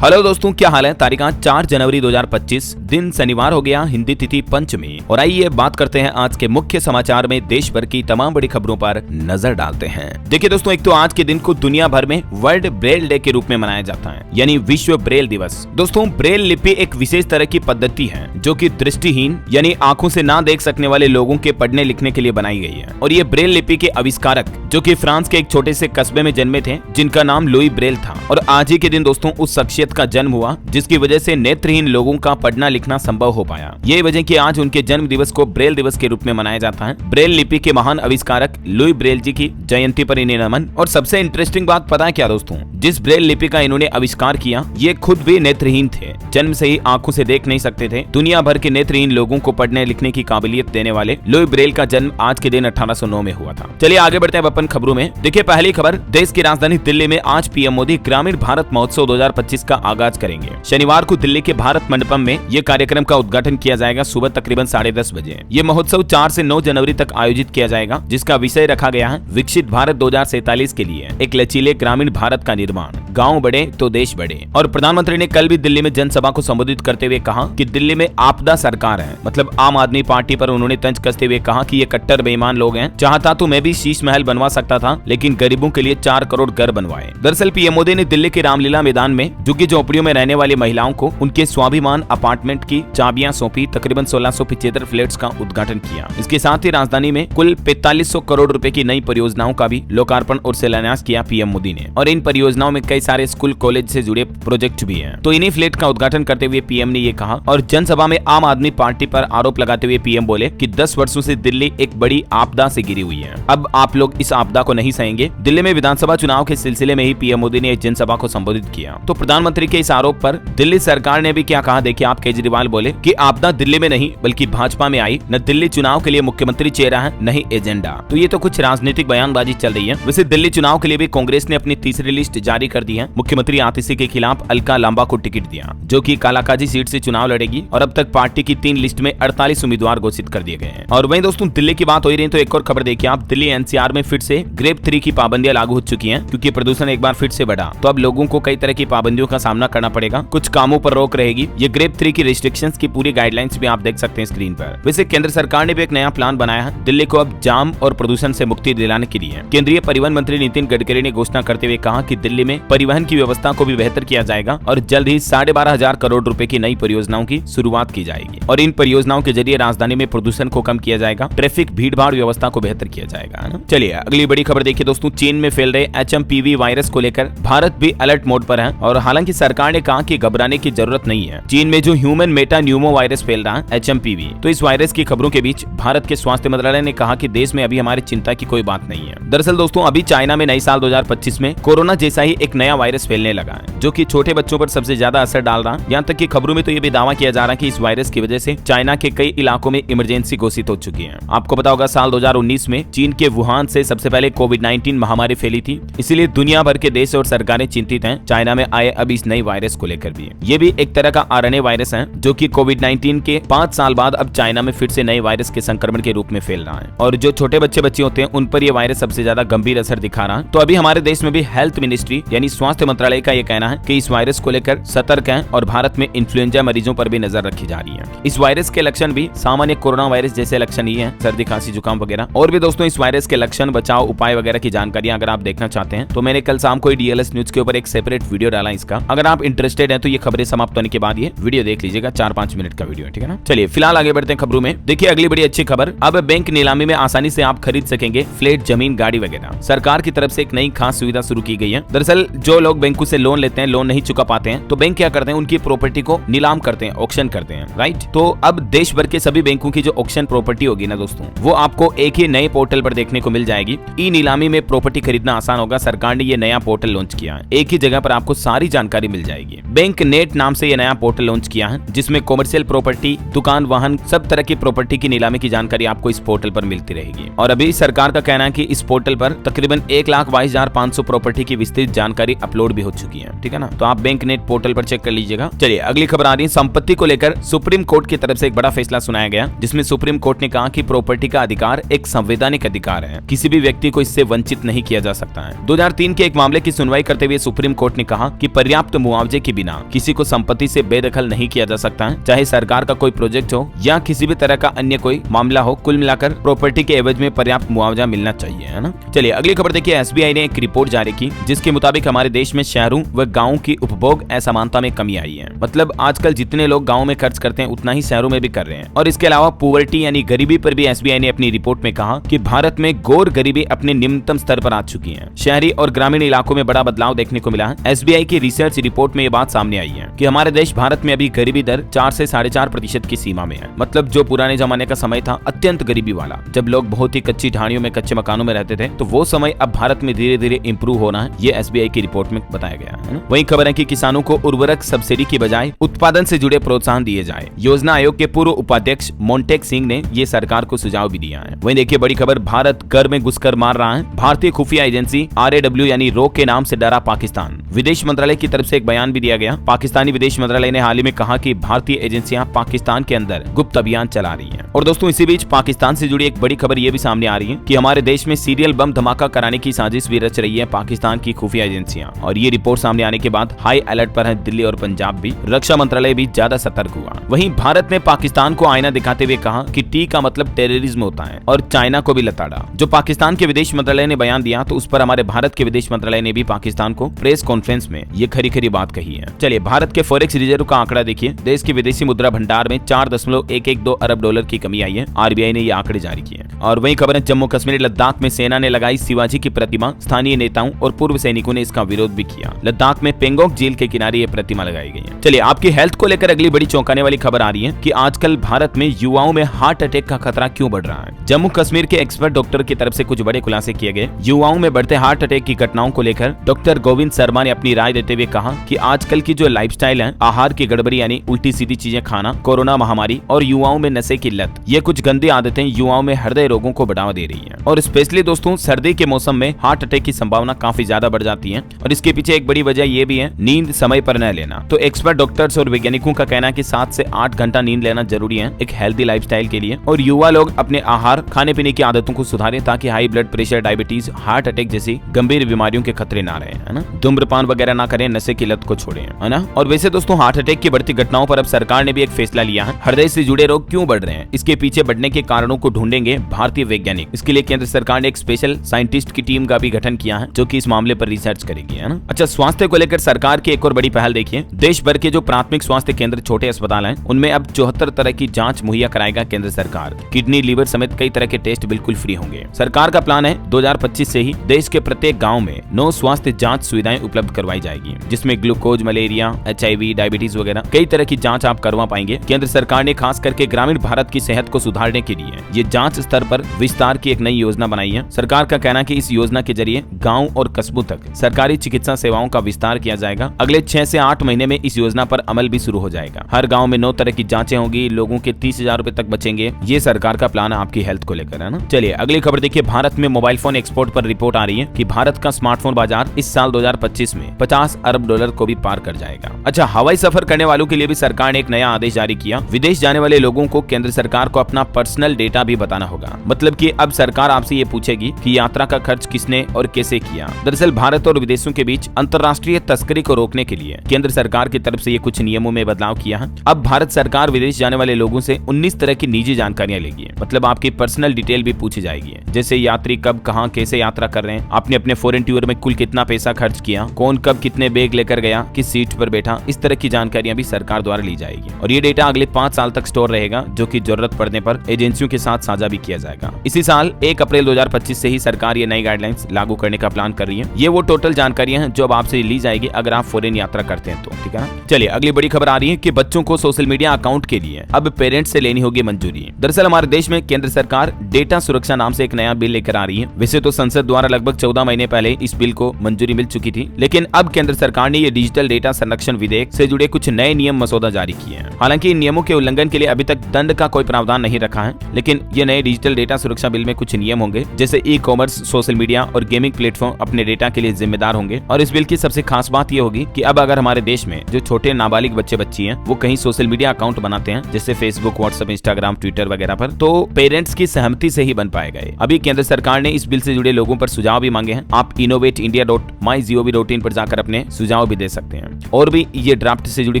Hello दोस्तों, क्या हाल है। तारीख 4 जनवरी 2025, दिन शनिवार हो गया, हिंदी तिथि पंचमी। और आइए बात करते हैं आज के मुख्य समाचार में देश भर की तमाम बड़ी खबरों पर नजर डालते हैं। देखिए दोस्तों, एक तो आज के दिन को दुनिया भर में वर्ल्ड ब्रेल डे के रूप में मनाया जाता है, यानी विश्व ब्रेल दिवस। दोस्तों, ब्रेल लिपि एक विशेष तरह की पद्धति है जो कि दृष्टिहीन यानी आंखों से ना देख सकने वाले लोगों के पढ़ने लिखने के लिए बनाई गई है। और ये ब्रेल लिपि के आविष्कारक जो कि फ्रांस के एक छोटे से कस्बे में जन्मे थे, जिनका नाम लुई ब्रेल था। और आज ही के दिन दोस्तों उस शख्सियत का जन्म हुआ जिसकी वजह से नेत्रहीन लोगों का पढ़ना लिखना संभव हो पाया। यही वजह कि आज उनके जन्म दिवस को ब्रेल दिवस के रूप में मनाया जाता है। ब्रेल लिपि के महान आविष्कारक लुई ब्रेल जी की जयंती पर इन्हें नमन। और सबसे इंटरेस्टिंग बात पता है क्या दोस्तों, जिस ब्रेल लिपि का इन्होंने आविष्कार किया ये खुद भी नेत्रहीन थे, जन्म से ही आंखों से देख नहीं सकते थे। दुनिया भर के नेत्रहीन लोगों को पढ़ने लिखने की काबिलियत देने वाले लुई ब्रेल का जन्म आज के दिन 1809 में हुआ था। चलिए आगे बढ़ते हैं अपन खबरों में। देखिए पहली खबर, देश की राजधानी दिल्ली में आज पीएम मोदी ग्रामीण भारत महोत्सव 2025 का आगाज करेंगे। शनिवार को दिल्ली के भारत मंडपम में यह कार्यक्रम का उद्घाटन किया जाएगा सुबह तकरीबन 10:30 बजे। ये महोत्सव 4 से 9 जनवरी तक आयोजित किया जाएगा, जिसका विषय रखा गया है विकसित भारत 2047 के लिए एक लचीले ग्रामीण भारत का निर्माण। गांव बढ़े तो देश बढ़े। और प्रधानमंत्री ने कल भी दिल्ली में जनसभा को संबोधित करते हुए कहा कि दिल्ली में आपदा सरकार है, मतलब आम आदमी पार्टी पर उन्होंने तंज कसते हुए कहा कि ये कट्टर बेईमान लोग हैं। चाहता तो मैं भी शीश महल बनवा सकता था, लेकिन गरीबों के लिए 4 करोड़ घर बनवाए। दरअसल पीएम मोदी ने दिल्ली के रामलीला मैदान में झुग्गी झोपड़ियों में रहने वाली महिलाओं को उनके स्वाभिमान अपार्टमेंट की चाबियां सौंपी। तकरीबन 1675 फ्लैट्स का उद्घाटन किया। इसके साथ ही राजधानी में कुल 4500 करोड़ रुपए की नई परियोजनाओं का भी लोकार्पण और शिलान्यास किया पीएम मोदी ने। और इन परियोजनाओं में कई सारे स्कूल कॉलेज से जुड़े प्रोजेक्ट भी हैं। तो इन्हीं फ्लैट का उद्घाटन करते हुए पीएम ने ये कहा। और जनसभा में आम आदमी पार्टी पर आरोप लगाते हुए पीएम बोले कि 10 वर्षों से दिल्ली एक बड़ी आपदा से घिरी हुई है। अब आप लोग इस आपदा को नहीं सहेंगे। दिल्ली में विधानसभा चुनाव के सिलसिले में ही पीएम मोदी ने एक जनसभा को संबोधित किया। तो प्रधानमंत्री के इस आरोप पर दिल्ली सरकार ने भी क्या कहा, देखिए आप। केजरीवाल बोले कि आपदा दिल्ली में नहीं बल्कि भाजपा में आई। न दिल्ली चुनाव के लिए मुख्यमंत्री चेहरा है, नहीं एजेंडा। तो ये तो कुछ राजनीतिक बयानबाजी चल रही है। वैसे दिल्ली चुनाव के लिए भी कांग्रेस ने अपनी तीसरी लिस्ट जारी कर दी है। मुख्यमंत्री आतिशी के खिलाफ अलका लांबा को टिकट दिया, जो कि कालाकाजी सीट से चुनाव लड़ेगी। और अब तक पार्टी की 3 लिस्ट में 48 उम्मीदवार घोषित कर दिए गए हैं। और वहीं दोस्तों दिल्ली की बात हो रही है तो एक और खबर देखिए आप। दिल्ली एनसीआर में फिर से ग्रेड 3 की पाबंदियां लागू हो चुकी हैं, क्योंकि प्रदूषण एक बार फिर से बढ़ा। तो अब लोगों को कई तरह की पाबंदियों का सामना करना पड़ेगा। कुछ कामों पर रोक रहेगी। ये ग्रेड 3 की रिस्ट्रिक्शंस की पूरी गाइडलाइंस भी आप देख सकते हैं स्क्रीन पर। वैसे केंद्र सरकार ने भी एक नया प्लान बनाया है दिल्ली को अब जाम और प्रदूषण से मुक्ति दिलाने के लिए। केंद्रीय परिवहन मंत्री नितिन गडकरी ने घोषणा करते हुए कहा कि दिल्ली में परिवहन की व्यवस्था को भी बेहतर किया जाएगा और जल्द ही 12,500 करोड़ रुपए की नई परियोजनाओं की शुरुआत की जाएगी। और इन परियोजनाओं के जरिए राजधानी में प्रदूषण को कम किया जाएगा, ट्रैफिक भीड़ भाड़ व्यवस्था को बेहतर किया जाएगा। चलिए अगली बड़ी खबर देखिए दोस्तों। चीन में फैल रहे HMPV वायरस को लेकर भारत भी अलर्ट मोड पर है। और हालांकि सरकार ने कहा कि घबराने की जरूरत नहीं है। चीन में जो ह्यूमन मेटा न्यूमो वायरस फैल रहा है HMPV, तो इस वायरस की खबरों के बीच भारत के स्वास्थ्य मंत्रालय ने कहा कि देश में अभी हमारी चिंता की कोई बात नहीं है। दरअसल दोस्तों अभी चाइना में नई साल 2025 में कोरोना जैसा ही एक नया वायरस फैलने लगा है, जो कि छोटे बच्चों पर सबसे ज्यादा असर डाल रहा है। यहाँ तक कि खबरों में तो ये भी दावा किया जा रहा है कि इस वायरस की वजह से चाइना के कई इलाकों में इमरजेंसी घोषित हो चुकी है। आपको पता होगा साल 2019 में चीन के वुहान से सबसे पहले कोविड-19 महामारी फैली थी। इसीलिए दुनिया भर के देश और सरकारें चिंतित हैं चाइना में आए अब इस नई वायरस को लेकर भी। ये भी एक तरह का RNA वायरस है, जो कि कोविड-19 के 5 साल बाद अब चाइना में फिर से नए वायरस के संक्रमण के रूप में फैल रहा है। और जो छोटे बच्चे होते हैं उन पर यह वायरस सबसे ज्यादा गंभीर असर दिखा रहा है। तो अभी हमारे देश में भी हेल्थ मिनिस्ट्री यानी स्वास्थ्य मंत्रालय का यह कहना है कि इस वायरस को लेकर सतर्क है और भारत में इन्फ्लुएंजा मरीजों पर भी नजर रखी जा रही है। इस वायरस के लक्षण भी सामान्य कोरोना वायरस जैसे लक्षण ही है, सर्दी खांसी जुकाम वगैरह। और भी दोस्तों इस वायरस के लक्षण, बचाव उपाय वगैरह की जानकारी अगर आप देखना चाहते हैं तो मैंने कल शाम को DLS न्यूज के ऊपर एक सेपरेट वीडियो डाला इसका। अगर आप इंटरेस्टेड हैं तो ये खबरें समाप्त होने के बाद ये वीडियो देख लीजिएगा, 4-5 मिनट का वीडियो है, ठीक है ना। चलिए फिलहाल आगे बढ़ते हैं खबरों में। देखिए अगली बड़ी अच्छी खबर, अब बैंक नीलामी में आसानी से आप खरीद सकेंगे फ्लैट, जमीन, गाड़ी वगैरह। सरकार की तरफ से एक नई खास सुविधा शुरू की गई है। दरअसल जो लोग बैंकों से लोन लेते हैं, लोन नहीं चुका पाते हैं, तो बैंक क्या करते हैं, उनकी प्रॉपर्टी को नीलाम करते हैं, ऑक्शन करते हैं, राइट। तो अब देश भर के सभी बैंकों की जो ऑक्शन प्रॉपर्टी होगी ना दोस्तों, वो आपको एक ही नए पोर्टल पर देखने को मिल जाएगी। ई नीलामी में प्रॉपर्टी खरीदना आसान होगा। सरकार ने ये नया पोर्टल लॉन्च किया है। एक ही जगह पर आपको सारी जानकारी मिल जाएगी। बैंक नेट नाम से ये नया पोर्टल लॉन्च किया है, जिसमें कॉमर्शियल प्रॉपर्टी, दुकान, वाहन, सब तरह की प्रॉपर्टी की नीलामी की जानकारी आपको इस पोर्टल पर मिलती रहेगी। और अभी सरकार का कहना है कि इस पोर्टल पर तकरीबन 1,22,500 प्रॉपर्टी की विस्तृत जानकारी अपलोड भी हो चुकी है, ठीक है ना। तो आप बैंक नेट पोर्टल पर चेक कर लीजिएगा। चलिए अगली खबर आ रही है। संपत्ति को लेकर सुप्रीम कोर्ट की तरफ से एक बड़ा फैसला सुनाया गया, जिसमें सुप्रीम कोर्ट ने कहा कि प्रॉपर्टी का अधिकार एक संवैधानिक अधिकार है, किसी भी व्यक्ति को इससे वंचित नहीं किया जा सकता है। 2003 के एक मामले की सुनवाई करते हुए सुप्रीम कोर्ट ने कहा कि पर्याप्त पर्याप्त मुआवजे के बिना किसी को संपत्ति से बेदखल नहीं किया जा सकता है, चाहे सरकार का कोई प्रोजेक्ट हो या किसी भी तरह का अन्य कोई मामला हो। कुल मिलाकर प्रॉपर्टी के एवज में पर्याप्त मुआवजा मिलना चाहिए, है ना। चलिए अगली खबर देखिए। एसबीआई ने एक रिपोर्ट जारी की जिसके मुताबिक हमारे देश में शहरों व गाँव की उपभोग असमानता में कमी आई है। मतलब आजकल जितने लोग गाँव में खर्च करते हैं उतना ही शहरों में भी कर रहे हैं। और इसके अलावा पॉवर्टी यानी गरीबी पर भी एसबीआई ने अपनी रिपोर्ट में कहा कि भारत में घोर गरीबी अपने निम्नतम स्तर पर आ चुकी है। शहरी और ग्रामीण इलाकों में बड़ा बदलाव देखने को मिला है। एसबीआई की रिसर्च रिपोर्ट में ये बात सामने आई है कि हमारे देश भारत में अभी गरीबी दर 4 से 4.5% की सीमा में है। मतलब जो पुराने जमाने का समय था अत्यंत गरीबी वाला, जब लोग बहुत ही कच्ची ढाणियों में कच्चे मकानों में रहते थे, तो वो समय अब भारत में धीरे धीरे इंप्रूव होना है, ये एसबीआई की रिपोर्ट में बताया गया है। वही खबर है कि किसानों को उर्वरक सब्सिडी की बजाय उत्पादन से जुड़े प्रोत्साहन दिए जाए। योजना आयोग के पूर्व उपाध्यक्ष मोन्टेक सिंह ने ये सरकार को सुझाव भी दिया है। वहीं देखिए बड़ी खबर, भारत घर में घुसकर मार रहा है। भारतीय खुफिया एजेंसी RAW यानी रॉ के नाम से डरा पाकिस्तान। विदेश मंत्रालय की तरफ से एक बयान भी दिया गया। पाकिस्तानी विदेश मंत्रालय ने हाल ही में कहा कि भारतीय एजेंसियां पाकिस्तान के अंदर गुप्त अभियान चला रही हैं। और दोस्तों इसी बीच पाकिस्तान से जुड़ी एक बड़ी खबर ये भी सामने आ रही है कि हमारे देश में सीरियल बम धमाका कराने की साजिश भी रच रही है पाकिस्तान की खुफिया एजेंसियां। और ये रिपोर्ट सामने आने के बाद हाई अलर्ट पर है दिल्ली और पंजाब भी। रक्षा मंत्रालय भी ज्यादा सतर्क हुआ। वहीं भारत ने पाकिस्तान को आईना दिखाते हुए कहा कि टी का मतलब टेररिज्म होता है और चाइना को भी लताड़ा। जो पाकिस्तान के विदेश मंत्रालय ने बयान दिया तो उस पर हमारे भारत के विदेश मंत्रालय ने भी पाकिस्तान को प्रेस कॉन्फ्रेंस में ये खरी खरी बात कही है। चलिए भारत के फॉरेक्स रिजर्व का आंकड़ा देखिए। देश के विदेशी मुद्रा भंडार में 4.112 अरब डॉलर की कमी आई है। आरबीआई ने ये आंकड़े जारी किए। और वही खबर है, जम्मू कश्मीर लद्दाख में सेना ने लगाई शिवाजी की प्रतिमा। स्थानीय नेताओं और पूर्व सैनिकों ने इसका विरोध भी किया। लद्दाख में पेंगोंग झील के किनारे ये प्रतिमा लगाई गई है। चलिए आपकी हेल्थ को लेकर अगली बड़ी चौंकाने वाली खबर आ रही है कि आजकल भारत में युवाओं में हार्ट अटैक का खतरा क्यों बढ़ रहा है। जम्मू कश्मीर के एक्सपर्ट डॉक्टर की तरफ से कुछ बड़े खुलासे किए गए। युवाओं में बढ़ते हार्ट अटैक की घटनाओं को लेकर डॉक्टर गोविंद शर्मा ने अपनी राय देते हुए कहा कि आजकल की जो लाइफस्टाइल है, आहार की गड़बड़ी यानी उल्टी सीधी चीजें खाना, कोरोना महामारी और युवाओं में नशे की लत, ये कुछ गंदी आदतें युवाओं में हृदय रोगों को बढ़ावा दे रही हैं। और स्पेशली दोस्तों सर्दी के मौसम में हार्ट अटैक की संभावना काफी ज्यादा बढ़ जाती है। और इसके पीछे एक बड़ी वजह ये भी है नींद समय पर न लेना। तो एक्सपर्ट डॉक्टर्स और वैज्ञानिकों का कहना है कि 7 से 8 घंटा नींद लेना जरूरी है एक हेल्दी लाइफस्टाइल के लिए। और युवा लोग अपने आहार खाने पीने की आदतों को सुधारें ताकि high blood pressure, diabetes, heart attack जैसी गंभीर बीमारियों के खतरे ना रहे, है ना। धूम्रपान वगैरह ना करें, नशे की लत को छोड़ें, है ना। और वैसे दोस्तों हार्ट अटैक की बढ़ती घटनाओं पर अब सरकार ने भी एक फैसला लिया है। हृदय से जुड़े रोग क्यों बढ़ रहे हैं, इसके पीछे बढ़ने के कारणों को ढूंढेंगे भारतीय वैज्ञानिक। इसके लिए केंद्र सरकार ने एक स्पेशल साइंटिस्ट की टीम का भी गठन किया है जो कि इस मामले पर रिसर्च करेगी, है ना। अच्छा, स्वास्थ्य को लेकर सरकार की एक और बड़ी पहल देखिए। देश भर के जो प्राथमिक स्वास्थ्य केंद्र, छोटे अस्पताल हैं, उनमें अब 74 तरह की जांच मुहैया कराएगा केंद्र सरकार। किडनी, लीवर समेत कई तरह के टेस्ट बिल्कुल फ्री होंगे। सरकार का प्लान है 2025 से ही देश के प्रत्येक गाँव में 9 स्वास्थ्य जांच सुविधाएं उपलब्ध करवाई जाएगी, जिसमें ग्लूकोज, मलेरिया, HIV, डायबिटीज वगैरह कई तरह की जांच आप करवा पाएंगे। केंद्र सरकार ने खास करके ग्रामीण भारत की सेहत को सुधारने के लिए ये जांच स्तर पर विस्तार की एक नई योजना बनाई है। सरकार का कहना है कि इस योजना के जरिए गाँव और कस्बों तक सरकारी चिकित्सा सेवाओं का विस्तार किया जाएगा। अगले 6 से 8 महीने में इस योजना पर अमल भी शुरू हो जाएगा। हर गाँव में 9 तरह की जाँचें होगी, लोगों के 30,000 रुपए तक बचेंगे। ये सरकार का प्लान है आपकी हेल्थ को लेकर, है ना। चलिए अगली खबर देखिए। भारत में मोबाइल फोन एक्सपोर्ट पर रिपोर्ट आ रही है कि भारत का स्मार्टफोन बाजार इस साल 2025 में 50 अरब डॉलर को भी पार कर जाएगा। अच्छा, हवाई सफर करने वालों के लिए भी सरकार ने एक नया आदेश जारी किया। विदेश जाने वाले लोगों को केंद्र सरकार को अपना पर्सनल डेटा भी बताना होगा। मतलब कि अब सरकार आपसे ये पूछेगी कि यात्रा का खर्च किसने और कैसे किया। दरअसल भारत और विदेशों के बीच अंतर्राष्ट्रीय तस्करी को रोकने के लिए केंद्र सरकार की तरफ से ये कुछ नियमों में बदलाव किया है। अब भारत सरकार विदेश जाने वाले लोगों से 19 तरह की निजी जानकारियां लेगी। मतलब आपकी पर्सनल डिटेल भी पूछी जाएगी, जैसे यात्री कब, कहां, कैसे यात्रा कर रहे हैं, आपने अपने फॉरेन टूर में कुल कितना पैसा खर्च किया, कौन कब कितने बैग लेकर गया, किस सीट पर बैठा। इस तरह की जानकारियां भी सरकार द्वारा ली जाएगी। और ये डेटा अगले 5 साल तक स्टोर रहेगा, जो कि जरूरत पड़ने पर एजेंसियों के साथ साझा भी किया जाएगा। इसी साल 1 अप्रैल 2025 से ही सरकार ये नई गाइडलाइंस लागू करने का प्लान कर रही है। ये वो टोटल जानकारियां हैं जो अब आपसे ली जाएगी अगर आप फॉरेन यात्रा करते हैं तो, ठीक है। चलिए अगली बड़ी खबर आ रही है कि बच्चों को सोशल मीडिया अकाउंट के लिए अब पेरेंट्स से लेनी होगी मंजूरी। दरअसल हमारे देश में केंद्र सरकार डेटा सुरक्षा नाम से एक नया बिल लेकर आ रही है। वैसे तो संसद द्वारा लगभग 14 महीने पहले इस बिल को मंजूरी मिल चुकी थी, लेकिन अब केंद्र सरकार ने ये डिजिटल डेटा संरक्षण विधेयक से जुड़े कुछ नए नियम मसौदा जारी किए हैं। हालांकि इन नियमों के उल्लंघन के लिए अभी तक दंड का कोई प्रावधान नहीं रखा है, लेकिन ये नए डिजिटल डेटा सुरक्षा बिल में कुछ नियम होंगे, जैसे ई-कॉमर्स, सोशल मीडिया और गेमिंग प्लेटफॉर्म अपने डेटा के लिए जिम्मेदार होंगे। और इस बिल की सबसे खास बात ये होगी कि अब अगर हमारे देश में जो छोटे नाबालिग बच्चे बच्ची हैं वो कहीं सोशल मीडिया अकाउंट बनाते हैं, जैसे फेसबुक, व्हाट्सएप, इंस्टाग्राम, ट्विटर वगैरह पर, तो पेरेंट्स की सहमति से ही बन पाएगा। अभी केंद्र सरकार ने इस बिल से जुड़े लोगों पर सुझाव भी मांगे हैं। आप innovateindia.mygov.in पर जाकर अपने सुझाव सुझाव भी दे सकते हैं। और भी ये ड्राफ्ट से जुड़ी